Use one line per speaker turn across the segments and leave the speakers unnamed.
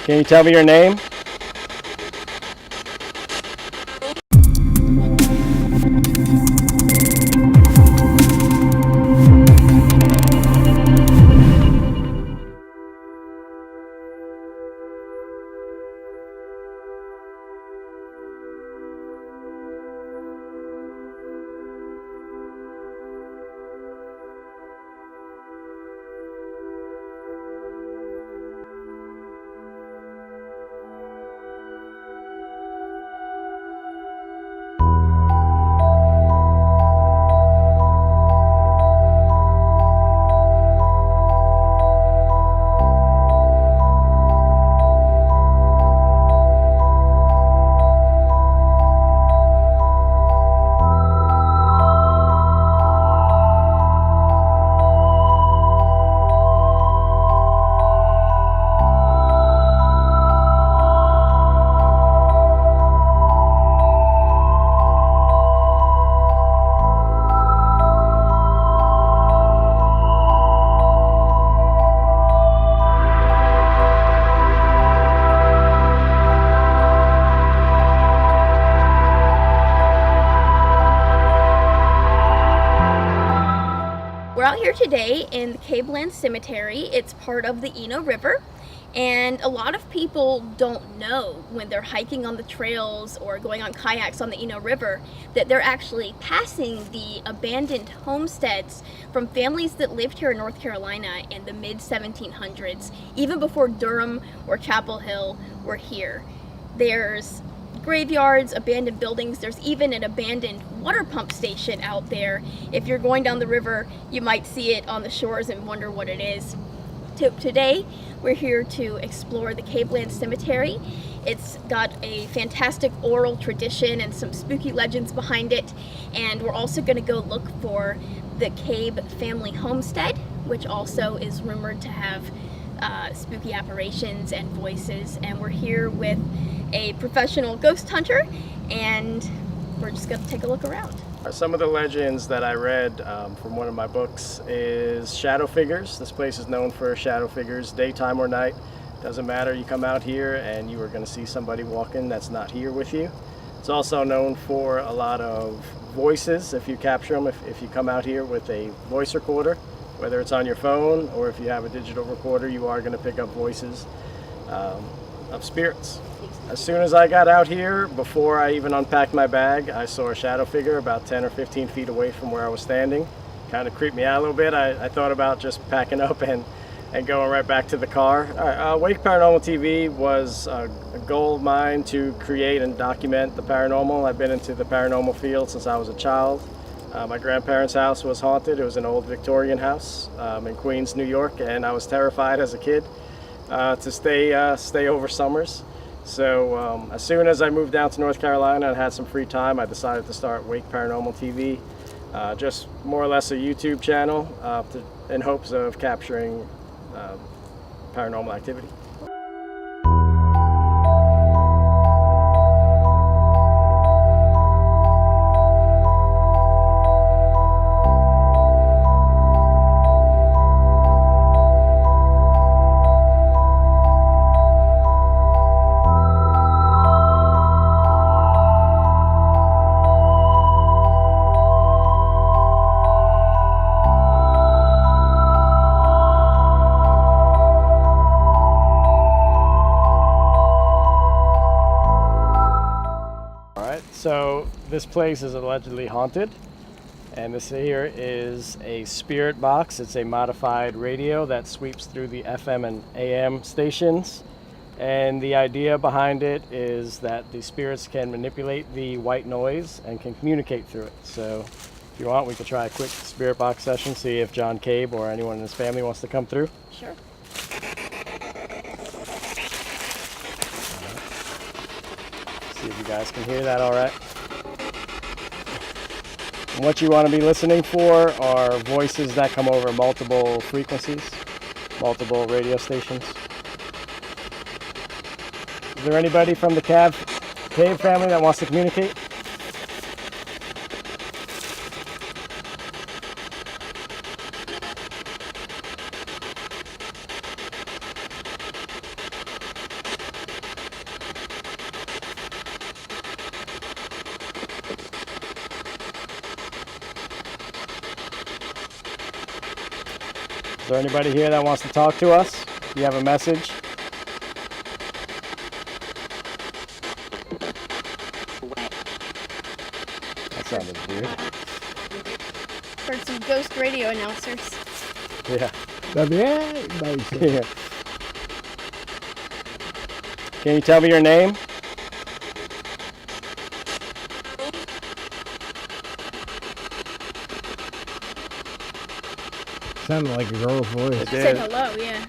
Can you tell me your name?
We're out here today in the Cabe Cemetery. It's part of the Eno River, and a lot of people don't know when they're hiking on the trails or going on kayaks on the Eno River that they're actually passing the abandoned homesteads from families that lived here in North Carolina in the mid-1700s, even before Durham or Chapel Hill were here. There's graveyards, abandoned buildings. There's even an abandoned water pump station out there. If you're going down the river, you might see it on the shores and wonder what it is. Today, we're here to explore the Cabe Cemetery. It's got a fantastic oral tradition and some spooky legends behind it. And we're also going to go look for the Cabe family homestead, which also is rumored to have spooky apparitions and voices. And we're here with a professional ghost hunter, and we're just going to take a look around.
Some of the legends that I read from one of my books is shadow figures. This place is known for shadow figures, daytime or night. Doesn't matter, you come out here and you are going to see somebody walking that's not here with you. It's also known for a lot of voices. If you capture them, if you come out here with a voice recorder, whether it's on your phone or if you have a digital recorder, you are going to pick up voices of spirits. As soon as I got out here, before I even unpacked my bag, I saw a shadow figure about 10 or 15 feet away from where I was standing. Kind of creeped me out a little bit. I thought about just packing up and going right back to the car. Wake Paranormal TV was a goal of mine to create and document the paranormal. I've been into the paranormal field since I was a child. My grandparents' house was haunted. It was an old Victorian house in Queens, New York, and I was terrified as a kid to stay over summers. So as soon as I moved down to North Carolina and had some free time, I decided to start Wake Paranormal TV, just more or less a YouTube channel in hopes of capturing paranormal activity. So this place is allegedly haunted, and this here is a spirit box. It's a modified radio that sweeps through the FM and AM stations, and the idea behind it is that the spirits can manipulate the white noise and can communicate through it. So if you want, we could try a quick spirit box session, see if John Cabe or anyone in his family wants to come through.
Sure.
See if you guys can hear that all right. And what you want to be listening for are voices that come over multiple frequencies, multiple radio stations. Is there anybody from the Cabe family that wants to communicate? Is there anybody here that wants to talk to us? Do you have a message? That sounded weird.
Heard some ghost radio announcers.
Yeah.
Yeah.
Can you tell me your name?
Sounded like a girl's voice.
Say hello, yeah.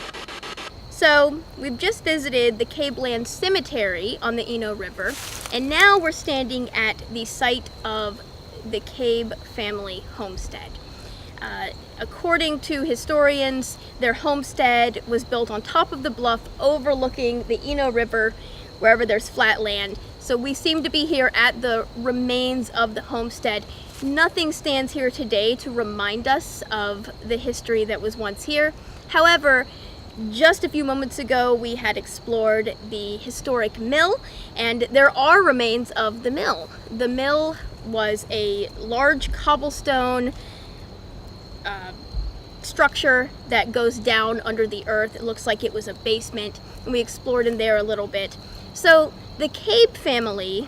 So, we've just visited the Cabe Cemetery on the Eno River, and now we're standing at the site of the Cabe family homestead. According to historians, their homestead was built on top of the bluff overlooking the Eno River, wherever there's flat land. So we seem to be here at the remains of the homestead. Nothing stands here today to remind us of the history that was once here. However, just a few moments ago, we had explored the historic mill, and there are remains of the mill. The mill was a large cobblestone structure that goes down under the earth. It looks like it was a basement, and we explored in there a little bit. So the Cabe family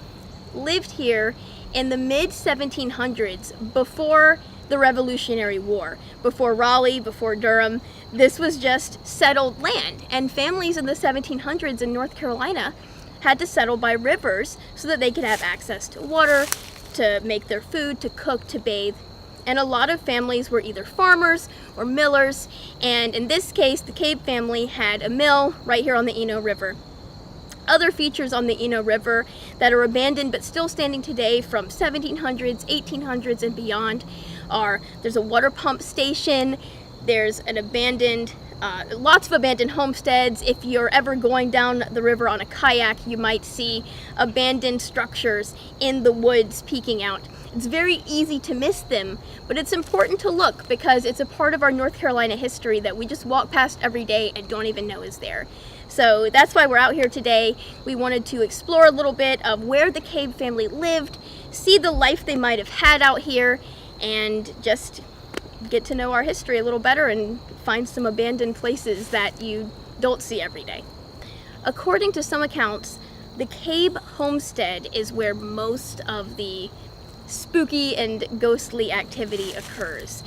lived here in the mid-1700s, before the Revolutionary War, before Raleigh, before Durham. This was just settled land, and families in the 1700s in North Carolina had to settle by rivers so that they could have access to water, to make their food, to cook, to bathe. And a lot of families were either farmers or millers, and in this case, the Cabe family had a mill right here on the Eno River. Other features on the Eno River that are abandoned but still standing today from 1700s, 1800s, and beyond are, there's a water pump station, there's an abandoned, lots of abandoned homesteads. If you're ever going down the river on a kayak, you might see abandoned structures in the woods peeking out. It's very easy to miss them, but it's important to look because it's a part of our North Carolina history that we just walk past every day and don't even know is there. So that's why we're out here today. We wanted to explore a little bit of where the Cabe family lived, see the life they might have had out here, and just get to know our history a little better and find some abandoned places that you don't see every day. According to some accounts, the Cabe homestead is where most of the spooky and ghostly activity occurs.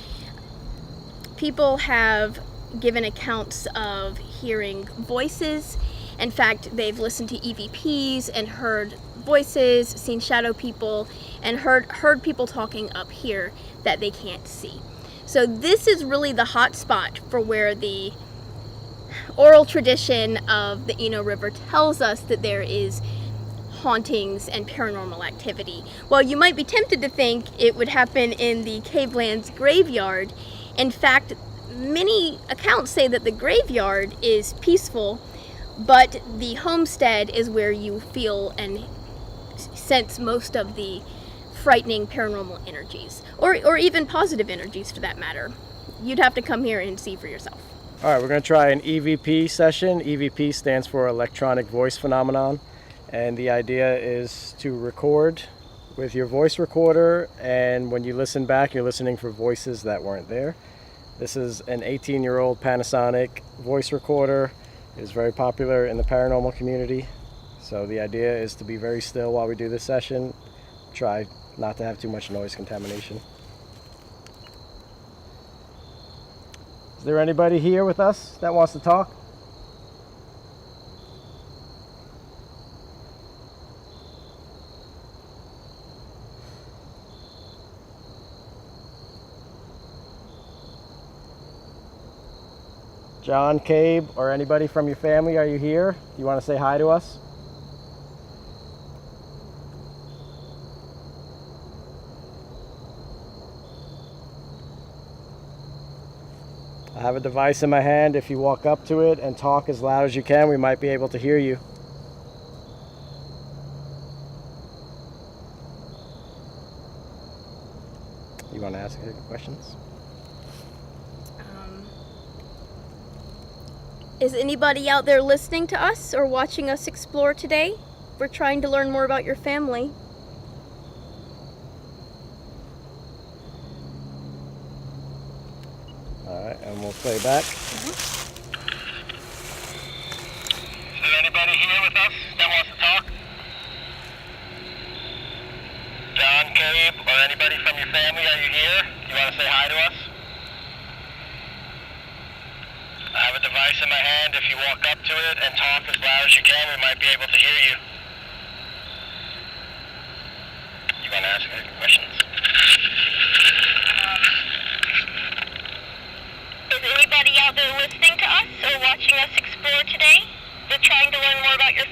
People have given accounts of hearing voices. In fact, they've listened to EVPs and heard voices, seen shadow people, and heard people talking up here that they can't see. So this is really the hot spot for where the oral tradition of the Eno River tells us that there is hauntings and paranormal activity. While you might be tempted to think it would happen in the Cabelands graveyard, in fact, many accounts say that the graveyard is peaceful, but the homestead is where you feel and sense most of the frightening paranormal energies, or even positive energies for that matter. You'd have to come here and see for yourself.
All right, we're going to try an EVP session. EVP stands for electronic voice phenomenon, and the idea is to record with your voice recorder, and when you listen back, you're listening for voices that weren't there. This is an 18-year-old Panasonic voice recorder. It is very popular in the paranormal community. So the idea is to be very still while we do this session. Try not to have too much noise contamination. Is there anybody here with us that wants to talk? John, Cabe, or anybody from your family, are you here? Do you want to say hi to us? I have a device in my hand. If you walk up to it and talk as loud as you can, we might be able to hear you. You want to ask any questions?
Is anybody out there listening to us or watching us explore today? We're trying to learn more about your family.
All right, and we'll play back.
Is there anybody here with us that wants to talk? John, Cabe, or anybody from your family, are you here? You want to say hi to us? I have a device in my hand. If you walk up to it and talk as loud as you can, we might be able to hear you. You want to ask any questions? Is anybody out there listening to us or watching us explore today? They're trying to learn more about your